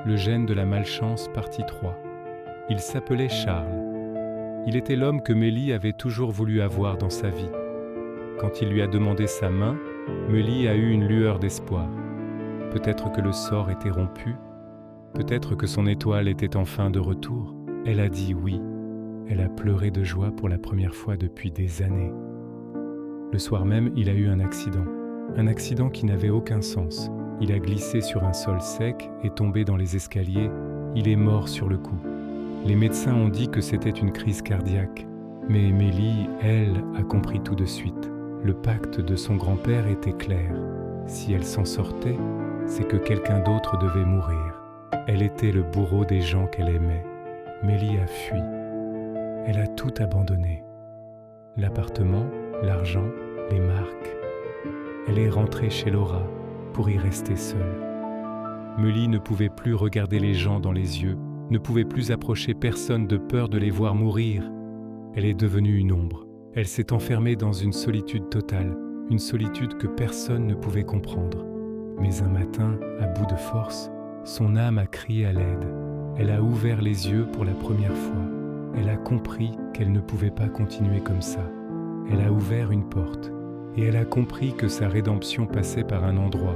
Le gène de la malchance, partie 3. Il s'appelait Charles. Il était l'homme que Mélie avait toujours voulu avoir dans sa vie. Quand il lui a demandé sa main, Mélie a eu une lueur d'espoir. Peut-être que le sort était rompu, peut-être que son étoile était enfin de retour. Elle a dit oui. Elle a pleuré de joie pour la première fois depuis des années. Le soir même, il a eu un accident qui n'avait aucun sens. Il a glissé sur un sol sec et tombé dans les escaliers. Il est mort sur le coup. Les médecins ont dit que c'était une crise cardiaque. Mais Mélie, elle, a compris tout de suite. Le pacte de son grand-père était clair. Si elle s'en sortait, c'est que quelqu'un d'autre devait mourir. Elle était le bourreau des gens qu'elle aimait. Mélie a fui. Elle a tout abandonné. L'appartement, l'argent, les marques. Elle est rentrée chez Laura pour y rester seule. Mélie ne pouvait plus regarder les gens dans les yeux, ne pouvait plus approcher personne de peur de les voir mourir. Elle est devenue une ombre. Elle s'est enfermée dans une solitude totale, une solitude que personne ne pouvait comprendre. Mais un matin, à bout de force, son âme a crié à l'aide. Elle a ouvert les yeux pour la première fois. Elle a compris qu'elle ne pouvait pas continuer comme ça. Elle a ouvert une porte et elle a compris que sa rédemption passait par un endroit